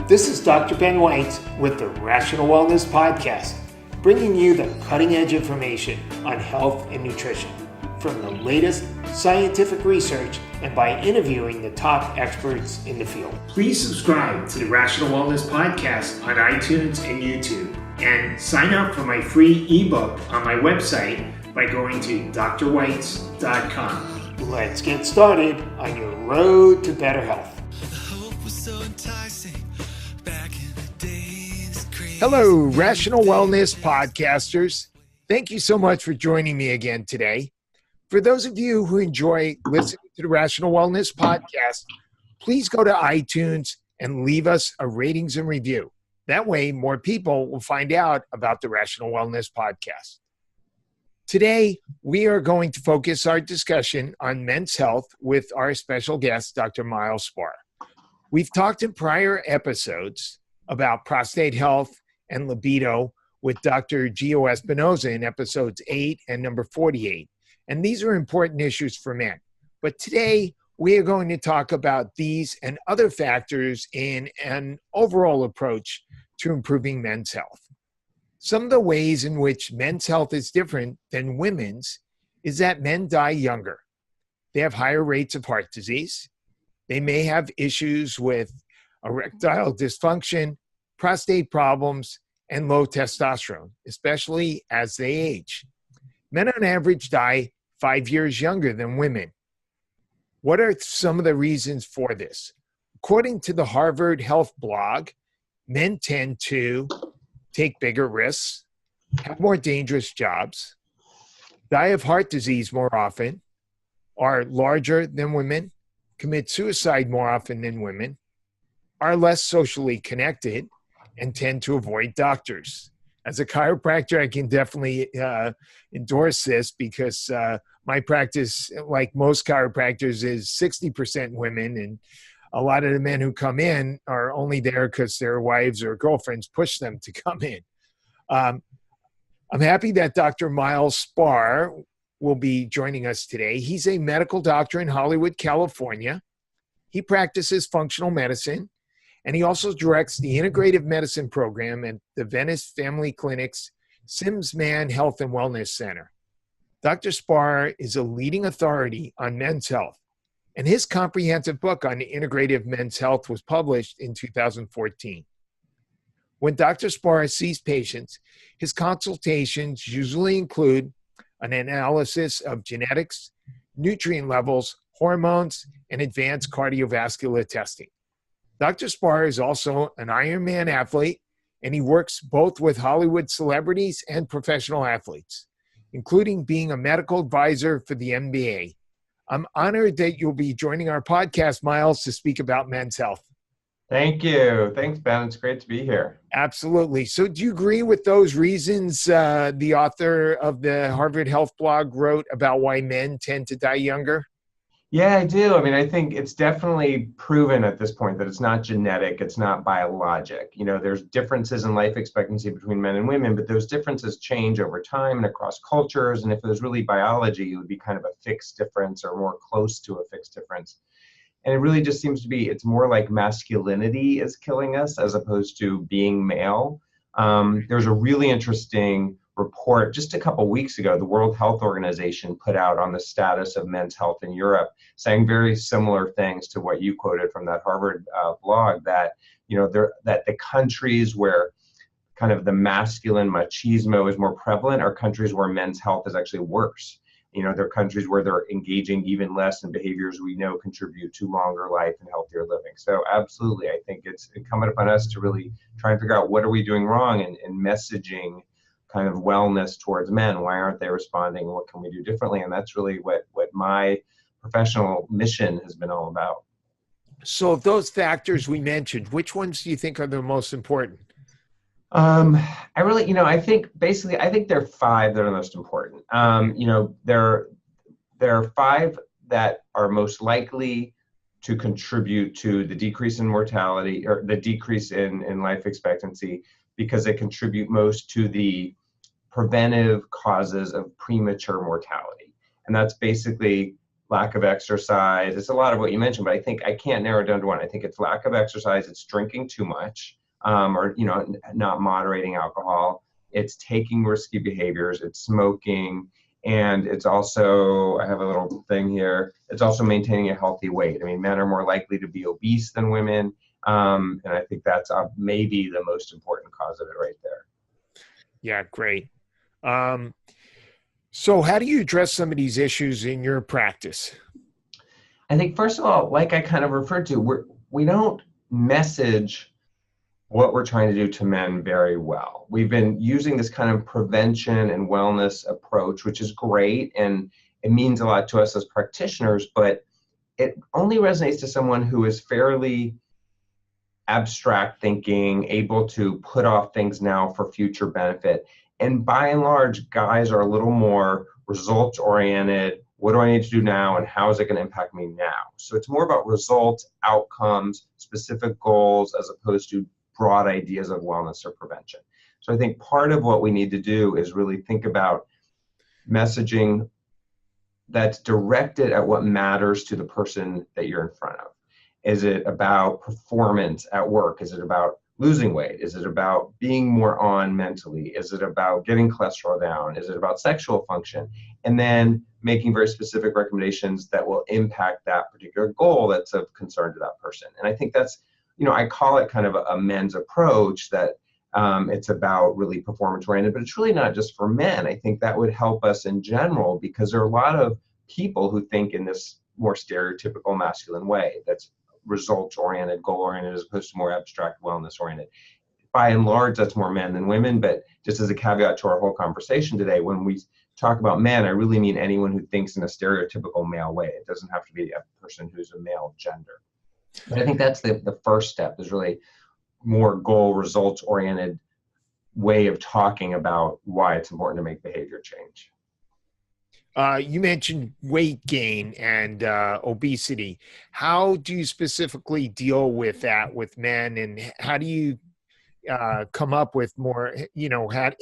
This is Dr. Ben Weitz with the Rational Wellness Podcast, bringing you the cutting edge information on health and nutrition from the latest scientific research and by interviewing the top experts in the field. Please subscribe to the Rational Wellness Podcast on iTunes and YouTube, and sign up for my free ebook on my website by going to drweitz.com. Let's get started on your road to better health. Hello, Rational Wellness Podcasters. Thank you so much for joining me again today. For those of you who enjoy listening to the Rational Wellness Podcast, please go to iTunes and leave us a ratings and review. That way, more people will find out about the Rational Wellness Podcast. Today, we are going to focus our discussion on men's health with our special guest, Dr. Myles Spar. We've talked in prior episodes about prostate health and libido with Dr. Gio Espinoza in episodes 8 and number 48. And these are important issues for men. But today, we are going to talk about these and other factors in an overall approach to improving men's health. Some of the ways in which men's health is different than women's is that men die younger. They have higher rates of heart disease. They may have issues with erectile dysfunction, prostate problems, and low testosterone, especially as they age. Men on average die 5 years younger than women. What are some of the reasons for this? According to the Harvard Health blog, men tend to take bigger risks, have more dangerous jobs, die of heart disease more often, are larger than women, commit suicide more often than women, are less socially connected, and tend to avoid doctors. As a chiropractor, I can definitely endorse this because my practice, like most chiropractors, is 60% women, and a lot of the men who come in are only there because their wives or girlfriends push them to come in. I'm happy that Dr. Myles Spar will be joining us today. He's a medical doctor in Hollywood, California. He practices functional medicine, and he also directs the integrative medicine program at the Venice Family Clinic's Simsman Health and Wellness Center. Dr. Spar is a leading authority on men's health, and his comprehensive book on integrative men's health was published in 2014. When Dr. Spar sees patients, his consultations usually include an analysis of genetics, nutrient levels, hormones, and advanced cardiovascular testing. Dr. Spar is also an Ironman athlete, and he works both with Hollywood celebrities and professional athletes, including being a medical advisor for the NBA. I'm honored that you'll be joining our podcast, Myles, to speak about men's health. Thank you. Thanks, Ben. It's great to be here. Absolutely. So do you agree with those reasons the author of the Harvard Health blog wrote about why men tend to die younger? Yeah, I do. I mean, I think it's definitely proven at this point that it's not genetic, it's not biologic. You know, there's differences in life expectancy between men and women, but those differences change over time and across cultures. And if it was really biology, it would be kind of a fixed difference or more close to a fixed difference. And it really just seems to be, it's more like masculinity is killing us as opposed to being male. There's a really interesting report just a couple weeks ago, the World Health Organization put out on the status of men's health in Europe, saying very similar things to what you quoted from that Harvard blog, that, you know, that the countries where kind of the masculine machismo is more prevalent are countries where men's health is actually worse. You know, they're countries where they're engaging even less in behaviors we know contribute to longer life and healthier living. So absolutely, I think it's incumbent upon us to really try and figure out what are we doing wrong in messaging kind of wellness towards men. Why aren't they responding? What can we do differently? And that's really what my professional mission has been all about. So of those factors we mentioned, which ones do you think are the most important? I think there are 5 that are the most important. There are 5 that are most likely to contribute to the decrease in mortality or the decrease in life expectancy because they contribute most to the preventive causes of premature mortality. And that's basically lack of exercise. It's a lot of what you mentioned, but I think I can't narrow it down to one. I think it's lack of exercise, it's drinking too much, or not moderating alcohol. It's taking risky behaviors, it's smoking, and it's also, I have a little thing here, it's also maintaining a healthy weight. I mean, men are more likely to be obese than women, and I think that's maybe the most important cause of it right there. Yeah, great. So how do you address some of these issues in your practice? I think, first of all, like I kind of referred to, we don't message what we're trying to do to men very well. We've been using this kind of prevention and wellness approach, which is great, and it means a lot to us as practitioners, but it only resonates to someone who is fairly abstract thinking, able to put off things now for future benefit. And by and large, guys are a little more results oriented. What do I need to do now, and how is it going to impact me now? So it's more about results, outcomes, specific goals, as opposed to broad ideas of wellness or prevention. So I think part of what we need to do is really think about messaging that's directed at what matters to the person that you're in front of. Is it about performance at work? Is it about losing weight? Is it about being more on mentally? Is it about getting cholesterol down? Is it about sexual function? And then making very specific recommendations that will impact that particular goal that's of concern to that person. And I think that's, I call it kind of a men's approach, that it's about really performance oriented, but it's really not just for men. I think that would help us in general, because there are a lot of people who think in this more stereotypical masculine way that's results oriented, goal oriented, as opposed to more abstract wellness oriented. By and large, that's more men than women, but just as a caveat to our whole conversation today, when we talk about men, I really mean anyone who thinks in a stereotypical male way. It doesn't have to be a person who's a male gender. But I think that's the first step, is really more goal results oriented way of talking about why it's important to make behavior change. You mentioned weight gain and obesity. How do you specifically deal with that with men, and how do you come up with more,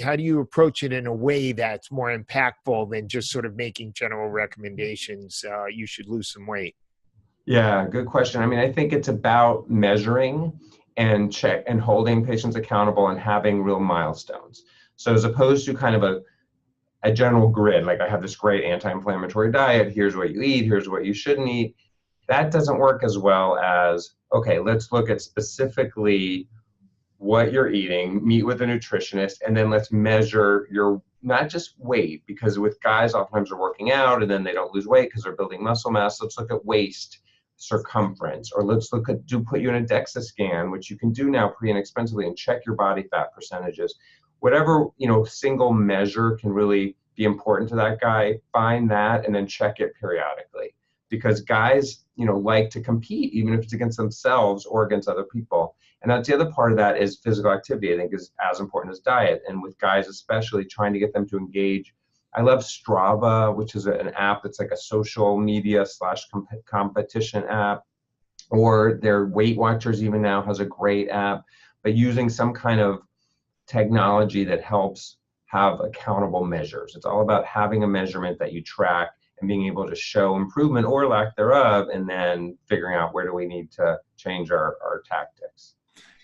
how do you approach it in a way that's more impactful than just sort of making general recommendations, you should lose some weight? Yeah, good question. I mean, I think it's about measuring and holding patients accountable and having real milestones. So as opposed to kind of a general grid, like I have this great anti-inflammatory diet, here's what you eat, here's what you shouldn't eat, that doesn't work as well as, okay, let's look at specifically what you're eating, meet with a nutritionist, and then let's measure your, not just weight, because with guys, oftentimes they're working out and then they don't lose weight because they're building muscle mass. Let's look at waist circumference, or let's look at, put you in a DEXA scan, which you can do now pretty inexpensively, and check your body fat percentages. Whatever, single measure can really be important to that guy, find that and then check it periodically. Because guys, like to compete, even if it's against themselves or against other people. And that's the other part of that, is physical activity, I think, is as important as diet. And with guys especially, trying to get them to engage. I love Strava, which is an app that's like a social media / competition app, or their Weight Watchers even now has a great app, but using some kind of technology that helps have accountable measures. It's all about having a measurement that you track and being able to show improvement or lack thereof, and then figuring out where do we need to change our tactics.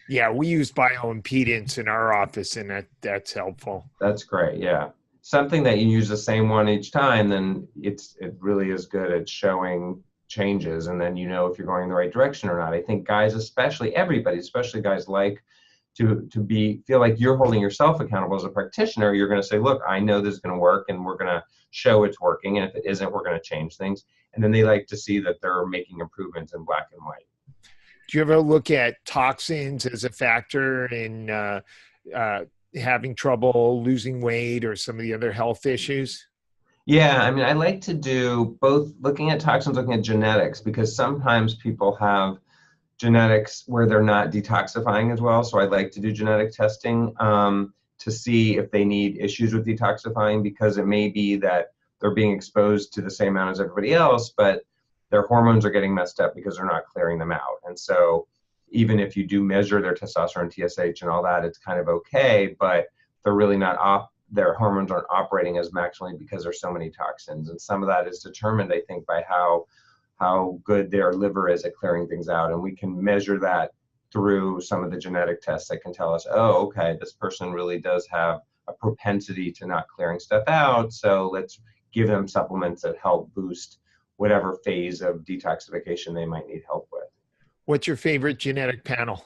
Yeah, we use bioimpedance in our office, and that's helpful. That's great, yeah. Something that you use the same one each time, then it really is good at showing changes, and then if you're going in the right direction or not. I think guys, especially everybody, especially guys, like to feel like you're holding yourself accountable as a practitioner. You're going to say, look, I know this is going to work, and we're going to show it's working, and if it isn't, we're going to change things. And then they like to see that they're making improvements in black and white. Do you ever look at toxins as a factor in having trouble losing weight or some of the other health issues? Yeah, I mean, I like to do both, looking at toxins, looking at genetics, because sometimes people have genetics where they're not detoxifying as well. So I like to do genetic testing to see if they need issues with detoxifying, because it may be that they're being exposed to the same amount as everybody else, but their hormones are getting messed up because they're not clearing them out. And so even if you do measure their testosterone, TSH, and all that, it's kind of okay, but they're really not their hormones aren't operating as maximally because there's so many toxins. And some of that is determined, I think, by how good their liver is at clearing things out. And we can measure that through some of the genetic tests that can tell us, oh, okay, this person really does have a propensity to not clearing stuff out. So let's give them supplements that help boost whatever phase of detoxification they might need help with. What's your favorite genetic panel?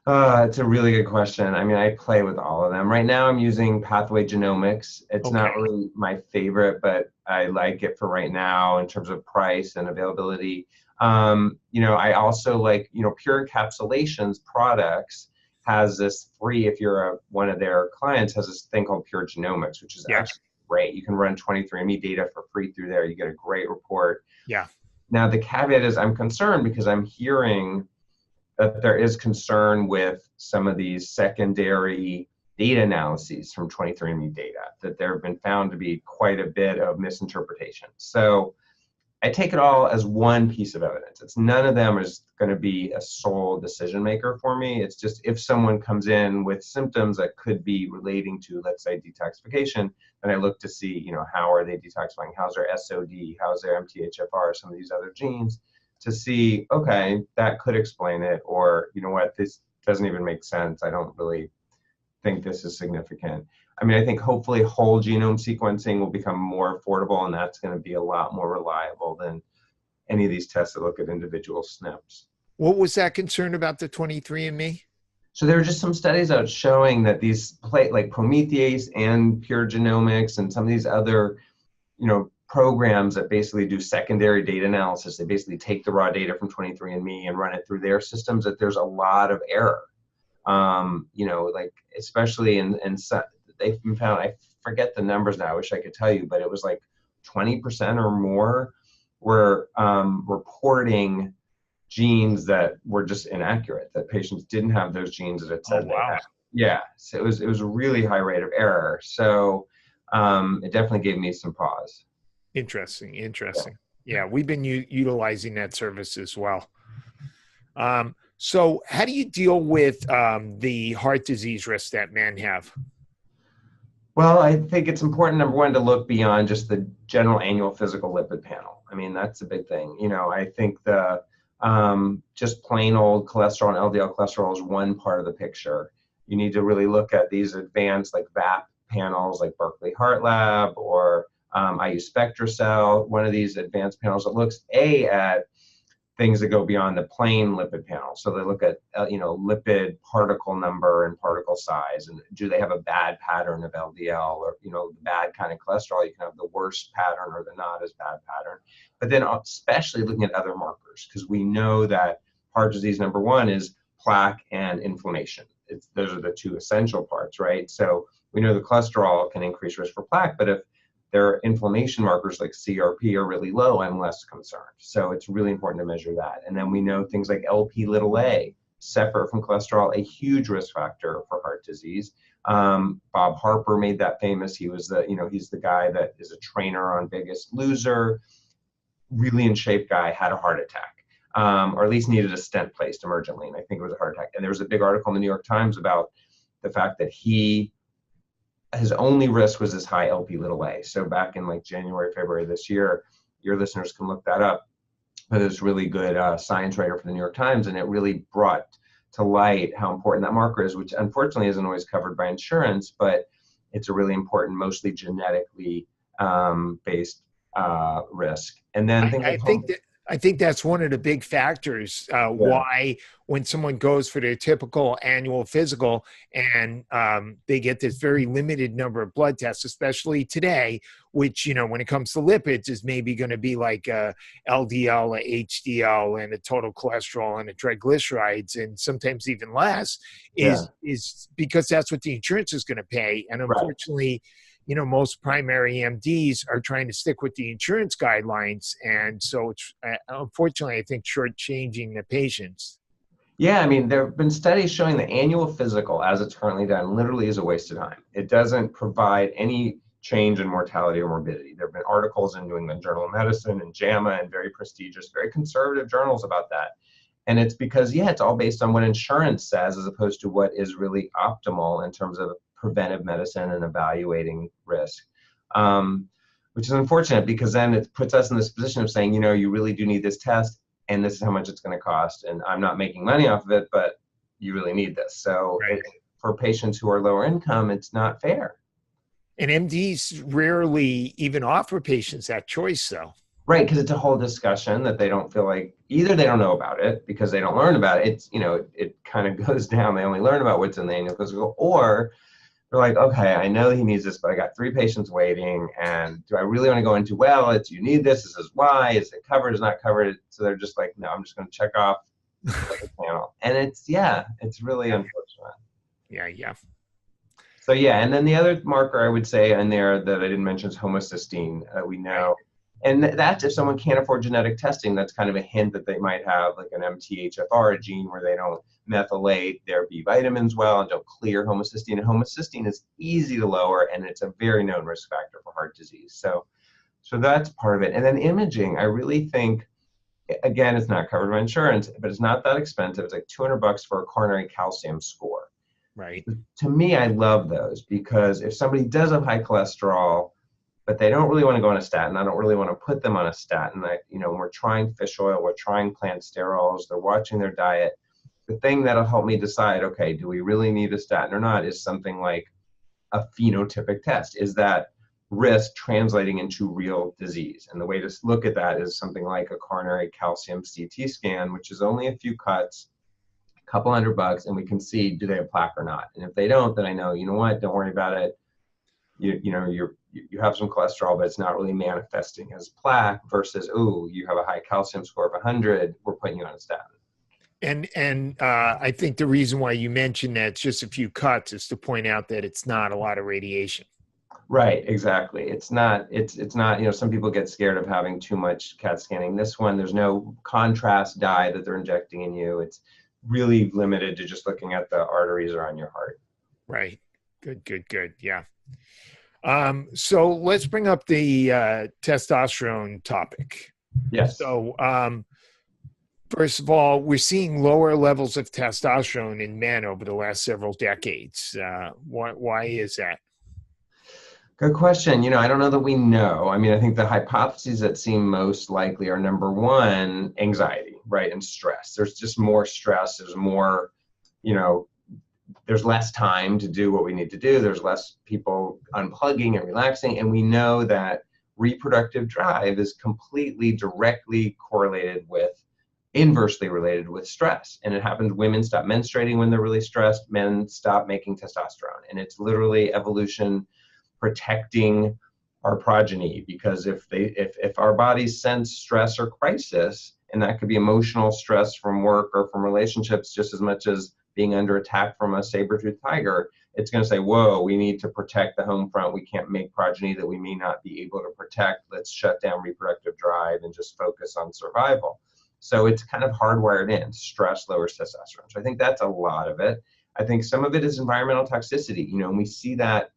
It's a really good question. I mean, I play with all of them. Right now I'm using Pathway Genomics. It's not really my favorite, but I like it for right now in terms of price and availability. I also like, Pure Encapsulations products has this free, if you're one of their clients, has this thing called Pure Genomics, which is actually great. You can run 23andMe data for free through there. You get a great report. Yeah. Now, the caveat is I'm concerned because I'm hearing that there is concern with some of these secondary data analyses from 23andMe data, that there have been found to be quite a bit of misinterpretation. So I take it all as one piece of evidence. It's none of them is going to be a sole decision maker for me. It's just if someone comes in with symptoms that could be relating to, let's say, detoxification, then I look to see, how are they detoxifying? How's their SOD? How's their MTHFR? Some of these other genes to see, okay, that could explain it. Or, you know what, this doesn't even make sense. I don't really think this is significant. I mean, I think hopefully whole genome sequencing will become more affordable, and that's going to be a lot more reliable than any of these tests that look at individual SNPs. What was that concern about the 23andMe? So there are just some studies out showing that these like Promethease and Pure Genomics and some of these other, programs that basically do secondary data analysis, they basically take the raw data from 23andMe and run it through their systems, that there's a lot of error. Like especially in they've been found, I forget the numbers now, I wish I could tell you, but it was like 20% or more were reporting genes that were just inaccurate, that patients didn't have those genes that it said they had. Yeah, so it was a really high rate of error. So it definitely gave me some pause. Interesting. Yeah, we've been utilizing that service as well. So how do you deal with the heart disease risk that men have? Well, I think it's important, number one, to look beyond just the general annual physical lipid panel. I mean, that's a big thing. I think the just plain old cholesterol and LDL cholesterol is one part of the picture. You need to really look at these advanced like VAP panels like Berkeley Heart Lab or IU SpectraCell, one of these advanced panels that looks at things that go beyond the plain lipid panel. So they look at, lipid particle number and particle size, and do they have a bad pattern of LDL or, the bad kind of cholesterol? You can have the worst pattern or the not as bad pattern. But then especially looking at other markers, because we know that heart disease, number one, is plaque and inflammation. Those are the two essential parts, right? So we know the cholesterol can increase risk for plaque, but if their inflammation markers like CRP are really low, I'm less concerned. So it's really important to measure that. And then we know things like Lp(a), separate from cholesterol, a huge risk factor for heart disease. Bob Harper made that famous. He was he's the guy that is a trainer on Biggest Loser, really in shape guy, had a heart attack, or at least needed a stent placed emergently. And I think it was a heart attack. And there was a big article in the New York Times about the fact that his only risk was his high Lp(a). So back in like January, February this year, your listeners can look that up. But it's really good science writer for the New York Times, and it really brought to light how important that marker is, which unfortunately isn't always covered by insurance, but it's a really important, mostly genetically based risk. And then I think that's one of the big factors why when someone goes for their typical annual physical and they get this very limited number of blood tests, especially today, which, when it comes to lipids is maybe going to be like a LDL, a HDL, and a total cholesterol and a triglycerides, and sometimes even less, is because that's what the insurance is going to pay. And unfortunately, most primary MDs are trying to stick with the insurance guidelines. And so it's unfortunately, I think, shortchanging the patients. Yeah, I mean, there have been studies showing the annual physical as it's currently done literally is a waste of time. It doesn't provide any change in mortality or morbidity. There have been articles in New England Journal of Medicine and JAMA and very prestigious, very conservative journals about that. And it's because, it's all based on what insurance says as opposed to what is really optimal in terms of preventive medicine and evaluating risk, which is unfortunate because then it puts us in this position of saying, you really do need this test and this is how much it's going to cost. And I'm not making money off of it, but you really need this. So Right. For patients who are lower income, it's not fair. And MDs rarely even offer patients that choice, though. Right, because it's a whole discussion that they don't feel like, either they don't know about it because they don't learn about it. It's, it kind of goes down. They only learn about what's in the annual physical, or they're like, okay, I know he needs this, but I got 3 patients waiting, and do I really want to go into, you need this is why, is it covered, is not covered? So they're just like, no, I'm just going to check off the panel. And it's really unfortunate. Yeah. So and then the other marker I would say in there that I didn't mention is homocysteine. We know. And that's if someone can't afford genetic testing, that's kind of a hint that they might have like an MTHFR, a gene where they don't methylate their B vitamins well and don't clear homocysteine. And homocysteine is easy to lower, and it's a very known risk factor for heart disease. So that's part of it. And then imaging, I really think, again, it's not covered by insurance, but it's not that expensive. It's like $200 for a coronary calcium score. Right. To me, I love those because if somebody does have high cholesterol, but they don't really want to go on a statin, I don't really want to put them on a statin. We're trying fish oil, we're trying plant sterols, they're watching their diet. The thing that'll help me decide, okay, do we really need a statin or not, is something like a phenotypic test. Is that risk translating into real disease? And the way to look at that is something like a coronary calcium CT scan, which is only a few cuts, a couple $100, and we can see, do they have plaque or not? And if they don't, then I know, don't worry about it. You have some cholesterol, but it's not really manifesting as plaque, versus, you have a high calcium score of 100, we're putting you on a statin. And I think the reason why you mentioned that it's just a few cuts is to point out that it's not a lot of radiation. Right, exactly. It's not, some people get scared of having too much CAT scanning. This one, there's no contrast dye that they're injecting in you. It's really limited to just looking at the arteries around your heart. Right. Good. Yeah. So let's bring up the testosterone topic. Yes. So first of all, we're seeing lower levels of testosterone in men over the last several decades. Why is that? Good question. I don't know that we know. I think the hypotheses that seem most likely are, number one, anxiety, right? And stress. There's just more stress. There's more, there's less time to do what we need to do. There's less people unplugging and relaxing. And we know that reproductive drive is completely directly correlated with, inversely related with stress. And it happens, women stop menstruating when they're really stressed, men stop making testosterone. And it's literally evolution protecting our progeny, because if our bodies sense stress or crisis, and that could be emotional stress from work or from relationships just as much as being under attack from a saber-toothed tiger, it's going to say, whoa, we need to protect the home front. We can't make progeny that we may not be able to protect. Let's shut down reproductive drive and just focus on survival. So it's kind of hardwired in. Stress lowers testosterone. So I think that's a lot of it. I think some of it is environmental toxicity, and we see that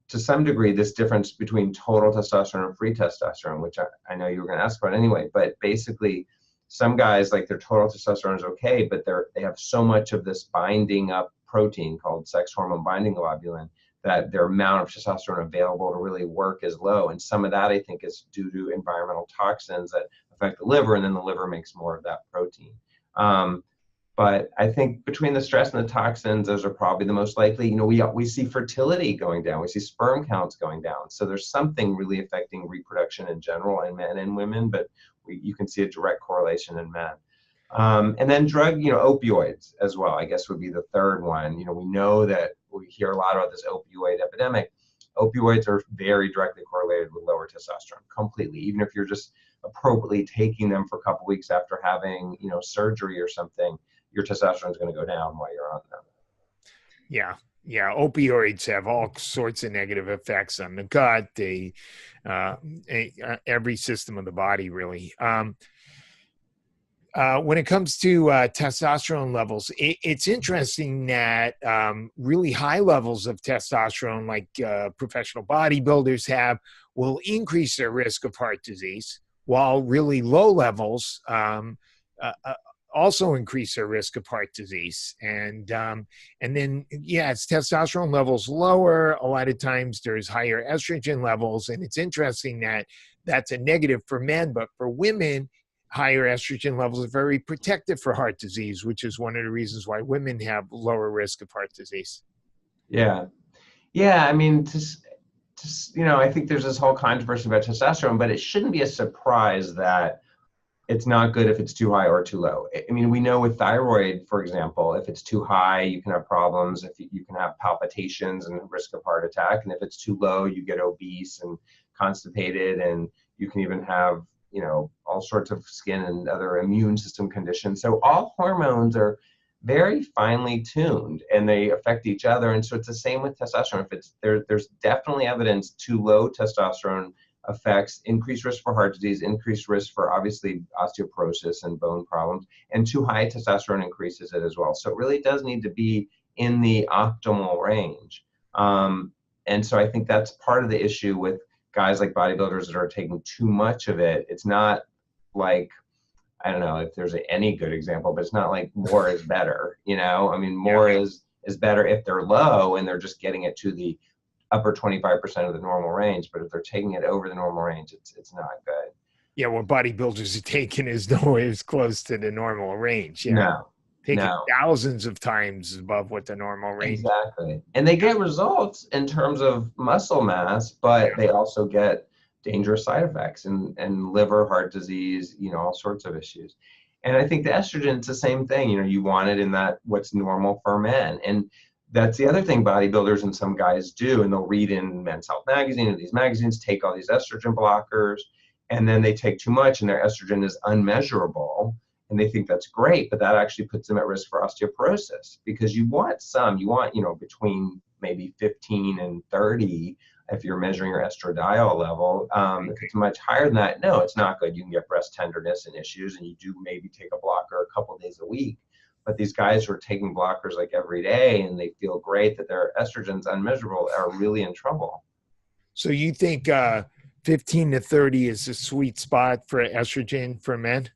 to some degree, this difference between total testosterone and free testosterone, which I know you were going to ask about anyway, but basically some guys, like, their total testosterone is okay, but they have so much of this binding up protein called sex hormone binding globulin that their amount of testosterone available to really work is low. And some of that, I think, is due to environmental toxins that affect the liver, and then the liver makes more of that protein. But I think between the stress and the toxins, those are probably the most likely. We see fertility going down. We see sperm counts going down. So there's something really affecting reproduction in general in men and women, but you can see a direct correlation in men. And then opioids as well, I guess, would be the third one. We know that we hear a lot about this opioid epidemic. Opioids are very directly correlated with lower testosterone, completely. Even if you're just appropriately taking them for a couple weeks after having, surgery or something, your testosterone is going to go down while you're on them. Yeah. Opioids have all sorts of negative effects on the gut, every system of the body, really. When it comes to testosterone levels, it's interesting that really high levels of testosterone, like professional bodybuilders have, will increase their risk of heart disease, while really low levels also increase their risk of heart disease. And then, yeah, it's testosterone levels lower. A lot of times there's higher estrogen levels. And it's interesting that that's a negative for men, but for women, higher estrogen levels are very protective for heart disease, which is one of the reasons why women have lower risk of heart disease. Yeah. Yeah. I mean, I think there's this whole controversy about testosterone, but it shouldn't be a surprise that it's not good if it's too high or too low. I mean, we know with thyroid, for example, if it's too high, you can have problems. If you can have palpitations and risk of heart attack. And if it's too low, you get obese and constipated, and you can even have, all sorts of skin and other immune system conditions. So all hormones are very finely tuned and they affect each other. And so it's the same with testosterone. If there's definitely evidence too low testosterone affects increased risk for heart disease, increased risk for obviously osteoporosis and bone problems, and too high testosterone increases it as well. So it really does need to be in the optimal range. And so I think that's part of the issue with guys like bodybuilders that are taking too much of it. It's not like, I don't know if there's any good example, but it's not like more is better, I mean, more is better if they're low and they're just getting it to the upper 25% of the normal range. But if they're taking it over the normal range, it's not good. Yeah, what bodybuilders are taking is nowhere close to the normal range. Yeah. No. Taking thousands of times above what the normal range. Exactly. And they get results in terms of muscle mass, but they also get dangerous side effects and liver, heart disease, all sorts of issues. And I think the estrogen's the same thing. You want it in that what's normal for men. And that's the other thing bodybuilders and some guys do, and they'll read in Men's Health magazine and these magazines, take all these estrogen blockers, and then they take too much and their estrogen is unmeasurable. And they think that's great, but that actually puts them at risk for osteoporosis, because you want, between maybe 15 and 30, if you're measuring your estradiol level. If it's much higher than that, no, it's not good. You can get breast tenderness and issues, and you do maybe take a blocker a couple of days a week. But these guys who are taking blockers like every day and they feel great that their estrogen's unmeasurable are really in trouble. So you think 15 to 30 is a sweet spot for estrogen for men?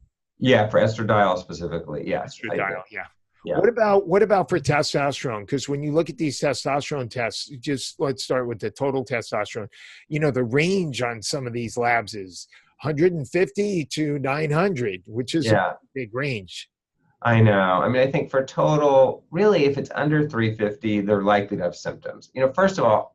Yeah, for estradiol specifically, yes. Estradiol, yeah. What about for testosterone? Because when you look at these testosterone tests, let's start with the total testosterone. The range on some of these labs is 150 to 900, which is a big range. I know. I mean, I think for total, really, if it's under 350, they're likely to have symptoms. First of all,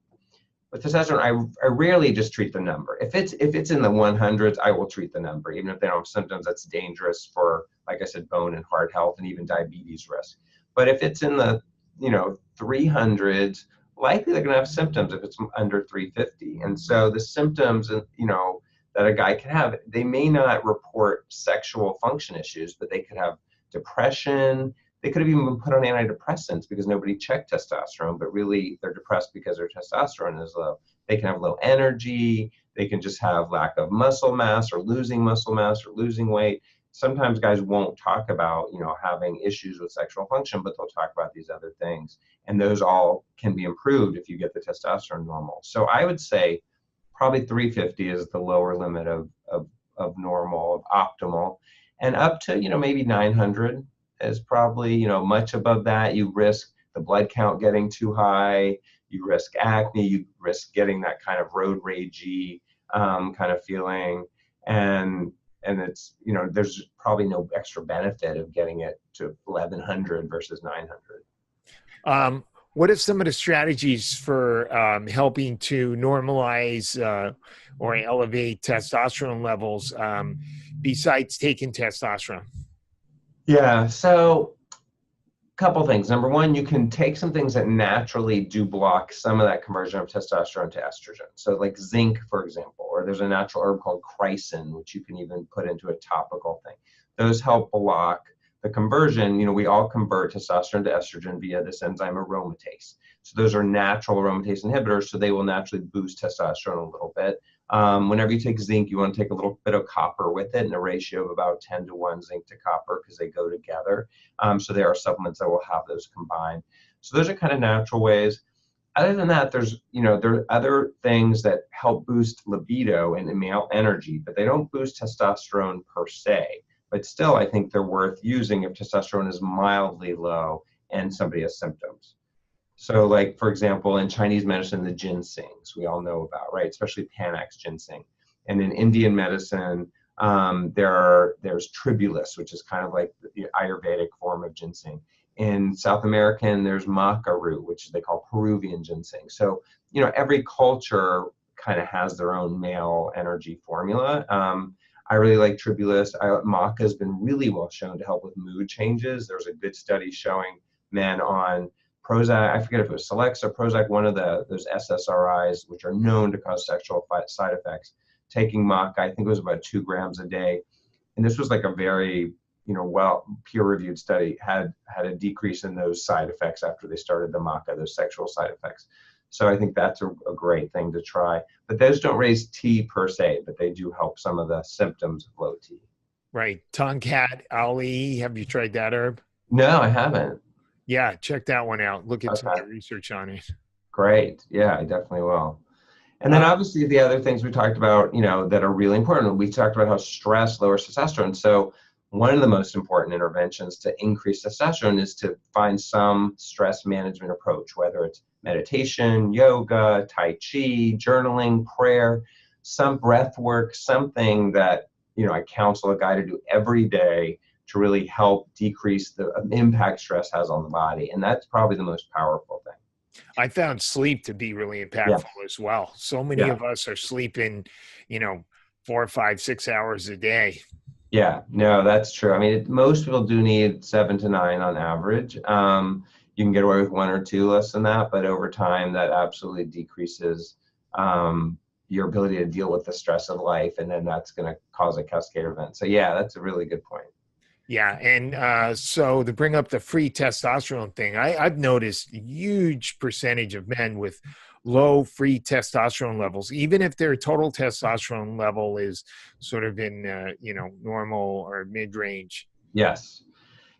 with testosterone, I rarely just treat the number. If it's in the 100s, I will treat the number. Even if they don't have symptoms, that's dangerous for, like I said, bone and heart health and even diabetes risk. But if it's in the 300s, likely they're going to have symptoms if it's under 350. And so the symptoms, that a guy can have, they may not report sexual function issues, but they could have depression. They could have even been put on antidepressants because nobody checked testosterone, but really they're depressed because their testosterone is low. They can have low energy. They can just have lack of muscle mass or losing weight. Sometimes guys won't talk about, having issues with sexual function, but they'll talk about these other things. And those all can be improved if you get the testosterone normal. So I would say probably 350 is the lower limit of normal, of optimal. And up to, maybe 900 is probably, much above that. You risk the blood count getting too high. You risk acne. You risk getting that kind of road ragey kind of feeling. And it's, there's probably no extra benefit of getting it to 1100 versus 900. What are some of the strategies for helping to normalize or elevate testosterone levels besides taking testosterone? Yeah, so a couple things. Number one, you can take some things that naturally do block some of that conversion of testosterone to estrogen. So like zinc, for example, or there's a natural herb called chrysin, which you can even put into a topical thing. Those help block the conversion. We all convert testosterone to estrogen via this enzyme aromatase. So those are natural aromatase inhibitors, so they will naturally boost testosterone a little bit. Whenever you take zinc, you want to take a little bit of copper with it in a ratio of about 10-to-1 zinc to copper because they go together. So there are supplements that will have those combined. So those are kind of natural ways. Other than that, there are other things that help boost libido and male energy, but they don't boost testosterone per se. but still I think they're worth using if testosterone is mildly low and somebody has symptoms. So like, for example, in Chinese medicine, the ginsengs we all know about, right? Especially Panax ginseng. And in Indian medicine, there's tribulus, which is kind of like the Ayurvedic form of ginseng. In South American, there's maca root, which they call Peruvian ginseng. So, every culture kind of has their own male energy formula. I really like tribulus. Maca has been really well shown to help with mood changes. There's a good study showing men on Prozac, I forget if it was Celexa, Prozac, one of those SSRIs, which are known to cause sexual side effects, taking maca, I think it was about 2 grams a day. And this was like a very, well peer-reviewed study, had a decrease in those side effects after they started the maca, those sexual side effects. So I think that's a great thing to try. But those don't raise T per se, but they do help some of the symptoms of low T. Right. Tonkat Ali, have you tried that herb? No, I haven't. Yeah, check that one out. Look at some Okay. of the research on it. Great. Yeah, I definitely will. And then obviously the other things we talked about, that are really important. We talked about how stress lowers testosterone. So one of the most important interventions to increase testosterone is to find some stress management approach, whether it's meditation, yoga, Tai Chi, journaling, prayer, some breath work, something that, I counsel a guy to do every day to really help decrease the impact stress has on the body. And that's probably the most powerful thing. I found sleep to be really impactful as well. So many of us are sleeping, 4, 5, 6 hours a day. Yeah, no, that's true. I mean, most people do need 7 to 9 on average. You can get away with 1 or 2 less than that, but over time that absolutely decreases your ability to deal with the stress of life. And then that's going to cause a cascade event. So yeah, that's a really good point. Yeah. And so to bring up the free testosterone thing, I've noticed a huge percentage of men with low free testosterone levels, even if their total testosterone level is sort of in, normal or mid-range. Yes.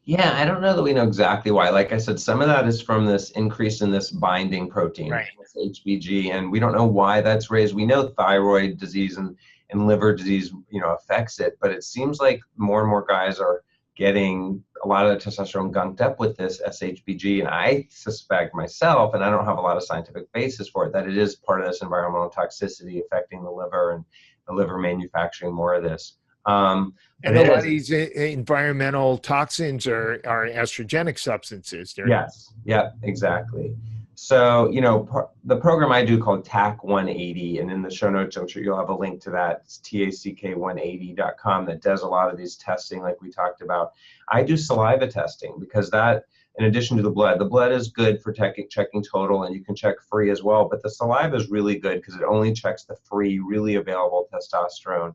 Yeah, I don't know that we know exactly why. Like I said, some of that is from this increase in this binding protein, Right. this HBG, and we don't know why that's raised. We know thyroid disease and liver disease, affects it, but it seems like more and more guys are getting a lot of the testosterone gunked up with this SHBG. And I suspect myself, and I don't have a lot of scientific basis for it, that it is part of this environmental toxicity affecting the liver and the liver manufacturing more of this. And a lot of these environmental toxins are estrogenic substances. Yes. Yeah, exactly. So, the program I do called TAC 180, and in the show notes, I'm sure you'll have a link to that. It's TACK180.com that does a lot of these testing like we talked about. I do saliva testing because that, in addition to the blood is good for checking total, and you can check free as well. But the saliva is really good because it only checks the free, really available testosterone.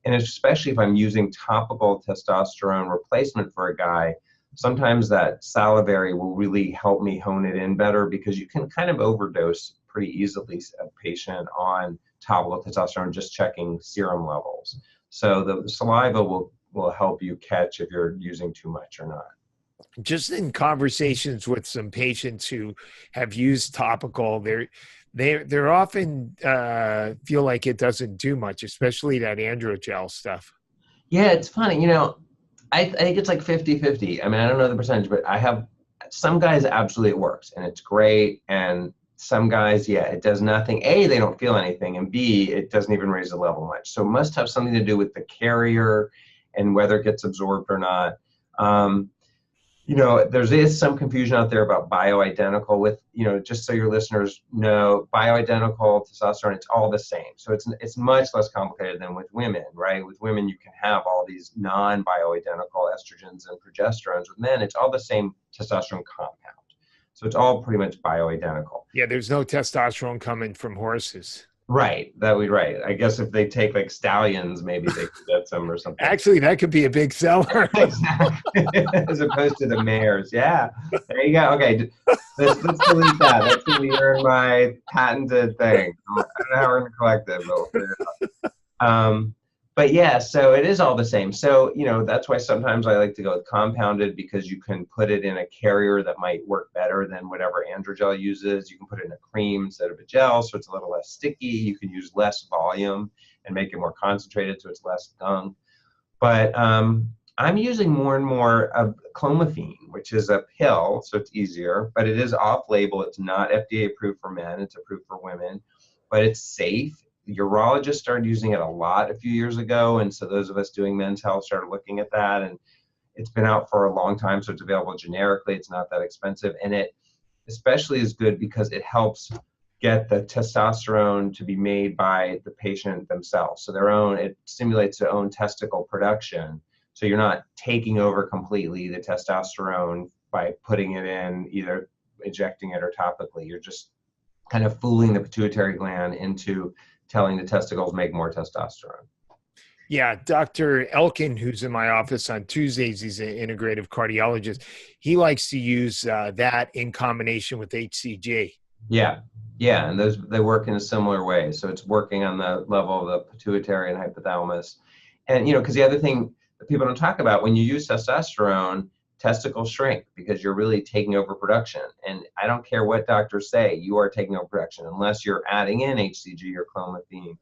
And especially if I'm using topical testosterone replacement for a guy, sometimes that salivary will really help me hone it in better because you can kind of overdose pretty easily a patient on topical testosterone just checking serum levels. So the saliva will help you catch if you're using too much or not. Just in conversations with some patients who have used topical, they're often feel like it doesn't do much, especially that androgel stuff. Yeah, it's funny. I think it's like 50-50. I mean, I don't know the percentage, but I have some guys absolutely it works and it's great. And some guys, yeah, it does nothing. A, they don't feel anything. And B, it doesn't even raise the level much. So it must have something to do with the carrier and whether it gets absorbed or not. There is some confusion out there about bioidentical with, just so your listeners know, bioidentical testosterone, it's all the same. So it's much less complicated than with women, right? With women, you can have all these non-bioidentical estrogens and progesterones. With men, it's all the same testosterone compound. So it's all pretty much bioidentical. Yeah, there's no testosterone coming from horses. Right, that would be right. I guess if they take like stallions, maybe they could get some or something. Actually, that could be a big seller. Exactly. As opposed to the mares. Yeah, there you go. Okay, let's delete that. That's going to earn my patented thing. I don't know how we're going to collect it, but we'll figure it out. But yeah, so it is all the same. So, that's why sometimes I like to go with compounded because you can put it in a carrier that might work better than whatever androgel uses. You can put it in a cream instead of a gel, so it's a little less sticky. You can use less volume and make it more concentrated, so it's less gunk. But I'm using more and more of clomiphene, which is a pill, so it's easier, but it is off-label. It's not FDA approved for men. It's approved for women, but it's safe. Urologists started using it a lot a few years ago, and so those of us doing men's health started looking at that, and it's been out for a long time, so it's available generically. It's not that expensive, and it especially is good because it helps get the testosterone to be made by the patient themselves. So it stimulates their own testicle production. So you're not taking over completely the testosterone by putting it in, either injecting it or topically. You're just kind of fooling the pituitary gland into telling the testicles make more testosterone. Yeah, Dr. Elkin, who's in my office on Tuesdays, he's an integrative cardiologist. He likes to use that in combination with HCG. Yeah, and they work in a similar way. So it's working on the level of the pituitary and hypothalamus. And, because the other thing that people don't talk about, when you use testosterone, testicles shrink because you're really taking over production. And I don't care what doctors say, you are taking over production unless you're adding in HCG or clomiphene.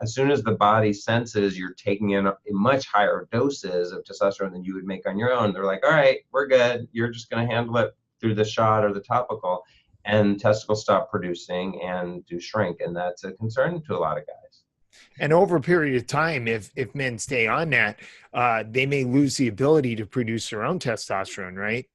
As soon as the body senses you're taking in much higher doses of testosterone than you would make on your own, they're like, all right, we're good. You're just going to handle it through the shot or the topical. And testicles stop producing and do shrink. And that's a concern to a lot of guys. And over a period of time, if men stay on that, they may lose the ability to produce their own testosterone, right?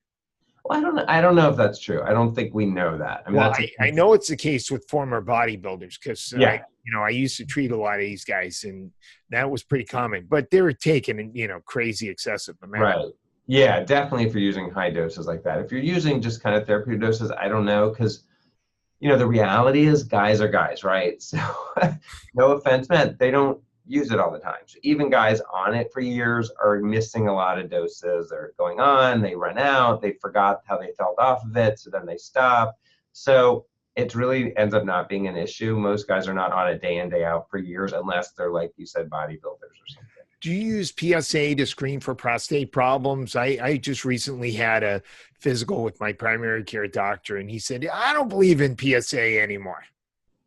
Well, I don't know if that's true. I don't think we know that. I mean, I know it's the case with former bodybuilders because I used to treat a lot of these guys, and that was pretty common. But they were taking crazy excessive amounts. Right. Yeah, definitely. If you're using high doses like that, if you're using just kind of therapeutic doses, I don't know, because the reality is guys are guys, right? So no offense meant, they don't use it all the time. So even guys on it for years are missing a lot of doses. They're going on, they run out, they forgot how they felt off of it, so then they stop. So it really ends up not being an issue. Most guys are not on it day in, day out for years, unless they're, like you said, bodybuilders or something. Do you use PSA to screen for prostate problems? I just recently had a physical with my primary care doctor, and he said, I don't believe in PSA anymore.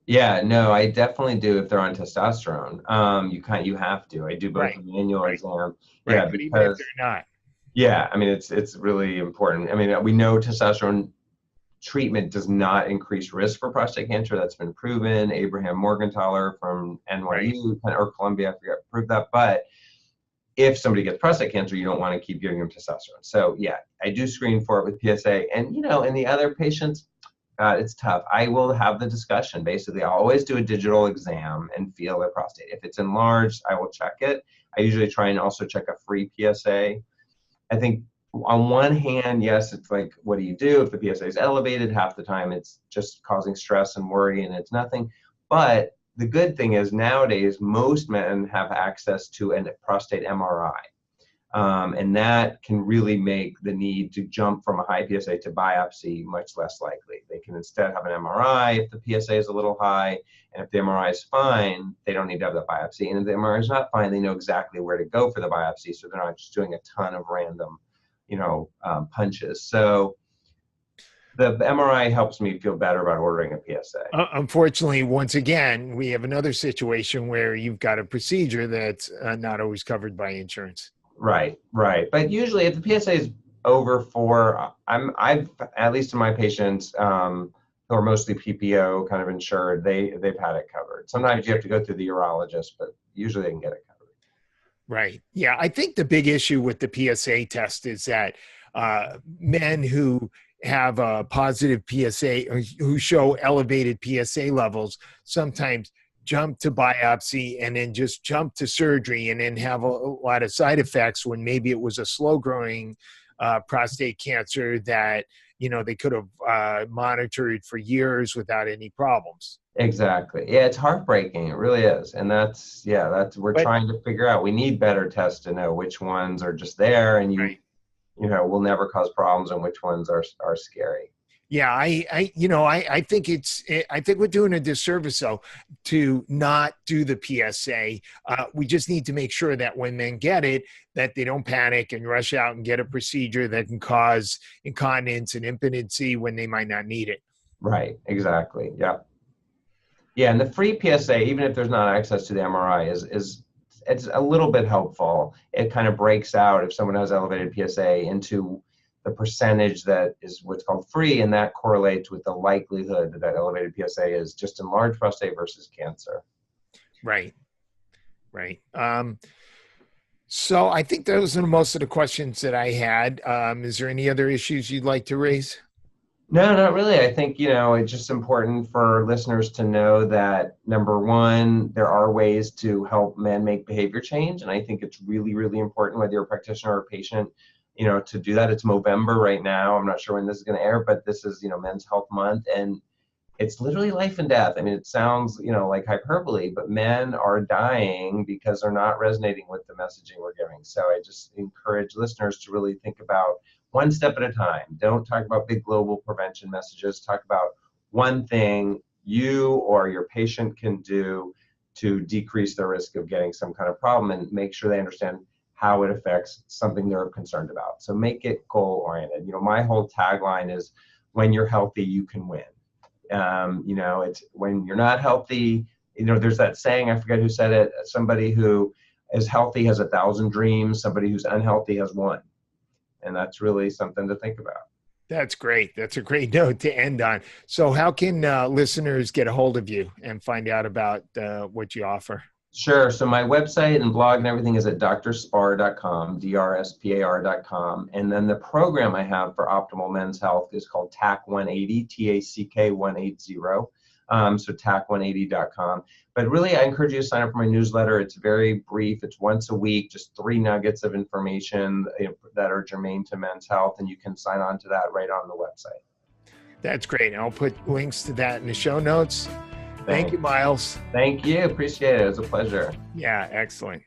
Yeah, no, I definitely do if they're on testosterone. You have to. I do both an annual exam. Yeah, but even if they're not. Yeah, I mean, it's really important. I mean, we know testosterone treatment does not increase risk for prostate cancer. That's been proven. Abraham Morgentaler from NYU or Columbia, I forget, proved that. But if somebody gets prostate cancer, you don't want to keep giving them testosterone. So yeah, I do screen for it with PSA. And in the other patients, it's tough. I will have the discussion. Basically, I'll always do a digital exam and feel their prostate. If it's enlarged, I will check it. I usually try and also check a free PSA. I think on one hand, yes, it's like, what do you do if the PSA is elevated? Half the time it's just causing stress and worry and it's nothing. But the good thing is nowadays, most men have access to a prostate MRI. And that can really make the need to jump from a high PSA to biopsy much less likely. They can instead have an MRI if the PSA is a little high, and if the MRI is fine, they don't need to have the biopsy. And if the MRI is not fine, they know exactly where to go for the biopsy, so they're not just doing a ton of random, punches. So the MRI helps me feel better about ordering a PSA. Unfortunately, once again, we have another situation where you've got a procedure that's not always covered by insurance. Right. But usually if the PSA is over 4, I've, at least in my patients who are mostly PPO kind of insured, they've had it covered. Sometimes you have to go through the urologist, but usually they can get it covered. Right. Yeah. I think the big issue with the PSA test is that men who have a positive PSA, who show elevated PSA levels, sometimes jump to biopsy and then just jump to surgery and then have a lot of side effects when maybe it was a slow growing prostate cancer that, they could have monitored for years without any problems. Exactly. Yeah, it's heartbreaking. It really is. And we're trying to figure out, we need better tests to know which ones are just there and will never cause problems and which ones are scary. Yeah, I think we're doing a disservice though to not do the PSA. We just need to make sure that when men get it, that they don't panic and rush out and get a procedure that can cause incontinence and impotency when they might not need it. Right. Exactly. Yeah. Yeah, and the free PSA, even if there's not access to the MRI, is it's a little bit helpful. It kind of breaks out if someone has elevated PSA into the percentage that is what's called free, and that correlates with the likelihood that that elevated PSA is just enlarged prostate versus cancer. Right. So I think those are most of the questions that I had. Is there any other issues you'd like to raise? No, not really. I think, it's just important for listeners to know that, number one, there are ways to help men make behavior change. And I think it's really, really important, whether you're a practitioner or a patient, to do that. It's Movember right now. I'm not sure when this is going to air, but this is, Men's Health Month. And it's literally life and death. I mean, it sounds, like hyperbole, but men are dying because they're not resonating with the messaging we're giving. So I just encourage listeners to really think about one step at a time. Don't talk about big global prevention messages. Talk about one thing you or your patient can do to decrease the risk of getting some kind of problem, and make sure they understand how it affects something they're concerned about. So make it goal-oriented. My whole tagline is, when you're healthy, you can win. It's when you're not healthy, there's that saying, I forget who said it, somebody who is healthy has 1,000 dreams, somebody who's unhealthy has one. And that's really something to think about. That's great. That's a great note to end on. So how can listeners get a hold of you and find out about what you offer? Sure. So my website and blog and everything is at drspar.com, drspar.com. And then the program I have for optimal men's health is called TAC 180, TACK 180. So TAC180.com. But really, I encourage you to sign up for my newsletter. It's very brief. It's once a week, just 3 nuggets of information that are germane to men's health. And you can sign on to that right on the website. That's great. I'll put links to that in the show notes. Thank you, Myles. Thank you. Appreciate it. It was a pleasure. Yeah, excellent.